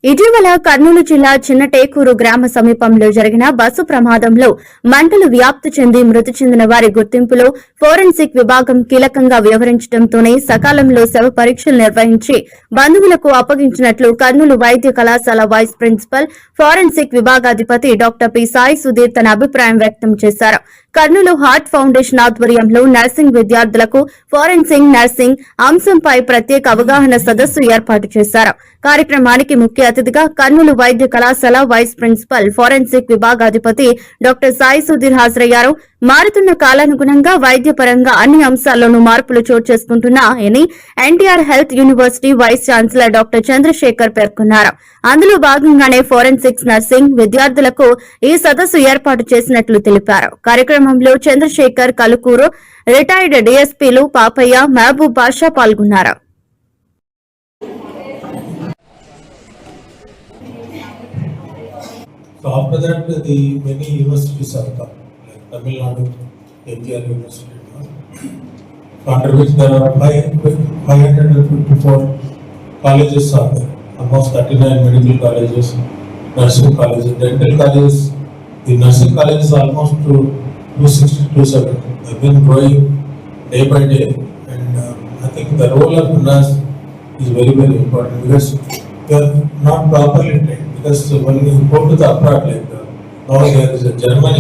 ఇటీవల కర్నూలు జిల్లా చిన్నటేకూరు గ్రామ సమీపంలో జరిగిన బస్సు ప్రమాదంలో మంటలు వ్యాప్తి చెంది మృతి చెందిన వారి గుర్తింపులో ఫోరెన్సిక్ విభాగం కీలకంగా వ్యవహరించడంతోనే సకాలంలో శవ పరీక్షలు నిర్వహించి బంధువులకు అప్పగించినట్లు కర్నూలు వైద్య కళాశాల వైస్ ప్రిన్సిపల్ ఫోరెన్సిక్ విభాగాధిపతి డాక్టర్ పి సాయి సుధీర్ తన అభిప్రాయం వ్యక్తం చేశారు. కర్నూలు హార్ట్ ఫౌండేషన్ ఆధ్వర్యంలో నర్సింగ్ విద్యార్థులకు ఫోరెన్సిక్ నర్సింగ్ అంశంపై ప్రత్యేక అవగాహన సదస్సు ఏర్పాటు చేశారు. కార్యక్రమానికి ముఖ్య అతిథిగా కర్నూలు వైద్య కళాశాల వైస్ ప్రిన్సిపల్ ఫోరెన్సిక్ విభాగాధిపతి డాక్టర్ సాయి సుధీర్ హాజరయ్యారు. మారుతున్న కాలానుగుణంగా వైద్యపరంగా అన్ని అంశాల్లోనూ మార్పులు చోటు చేసుకుంటున్నాయని NTR health university vice chancellor doctor Chandrasekhar పేర్కొన్నారు. అందులో భాగంగానే ఫోరెన్సిక్స్ నర్సింగ్ విద్యార్థులకు ఈ సదస్సు ఏర్పాటు చేసినట్లు తెలిపారు. కార్యక్రమంలో చంద్రశేఖర్, కలుకూరు రిటైర్డ్ డీఎస్పీలు పాపయ్య, మహబూబ్ బాషా పాల్గొన్నారు. So after that, the many universities are come, like Tamil Nadu, NTR University, under which there are 554 colleges are there, almost 39 medical colleges, nursing colleges, dental colleges. The nursing college is almost to 260-270. They've been growing day by day, and I think the role of nurse is very, very important because they are not properly trained. Because when you go to the abroad, like now there is a German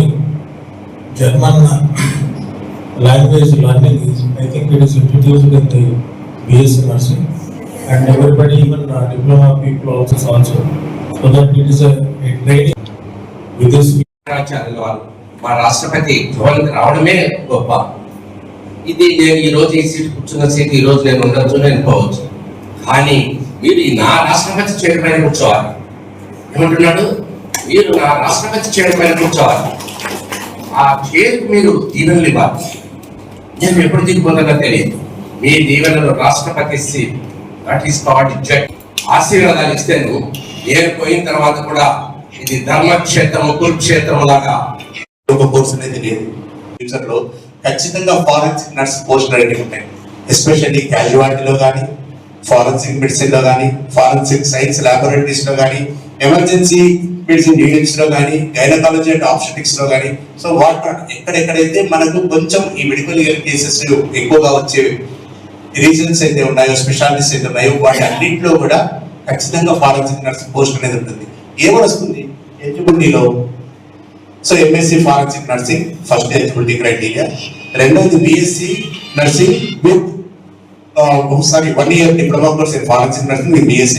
language learning is, I think it is introduced in the BSc nursing, and everybody, even diploma people also, so that it is a training with this. మా రాష్ట్రపతి భవన్కి రావడమే గొప్ప. ఇది నేను ఈ రోజు ఈ seat కూర్చున్న సీట్ ఈ రోజు నేను ఉండొచ్చు, నేను పోవచ్చు, కానీ మీరు నా రాష్ట్రపతి చేయడం పైన కూర్చోవాలి. ఏమంటున్నాడు? మీరు నా రాష్ట్రపతి చేయడం పైన కూర్చోవాలి. ఆ చేతికి మీరు దీవెనలు ఇవ్వాలి. నేను ఎప్పుడు దిగిపోతానో తెలియదు. మీ దీవెనలు రాష్ట్రపతి seat, that is called judge. ఆశీర్వాదాలు ఇస్తాను. నేను పోయిన తర్వాత కూడా ఇది ధర్మక్షేత్రము, కురుక్షేత్రం లాగా ఒక కోర్స్ అనేది లేదు. ఫ్యూచర్ లో ఖచ్చితంగా ఫారెన్సిక్ నర్స్ పోస్టులు అనేవి ఉంటాయి. ఎస్పెషల్లీ క్యాజువాలిటీలో కానీ, ఫారెన్సిక్ మెడిసిన్ లో కానీ, ఫారెన్సిక్ సైన్స్ ల్యాబొరేటరీస్ లో కానీ, ఎమర్జెన్సీ మెడిసిన్ యూనిట్స్ లో కానీ, గైనకాలజీ అండ్ ఆబ్స్టెటిక్స్ లో కానీ, సో వాట్ ఎక్కడెక్కడైతే మనకు కొంచెం ఈ మెడికల్ కేసెస్ ఎక్కువగా వచ్చే రీజన్స్ అయితే ఉన్నాయో, స్పెషాలిటీస్ అయితే ఉన్నాయో, వాటి అన్నింటిలో కూడా ఖచ్చితంగా ఫారెన్సిక్ నర్స్ పోస్ట్ అనేది ఉంటుంది. ఏమని వస్తుంది ఎలిజిబిలిటీలో? So MSc forensic nursing first eligibility criteria, రెండోది BSc nursing with 1 year diploma course in forensic nursing with BSc.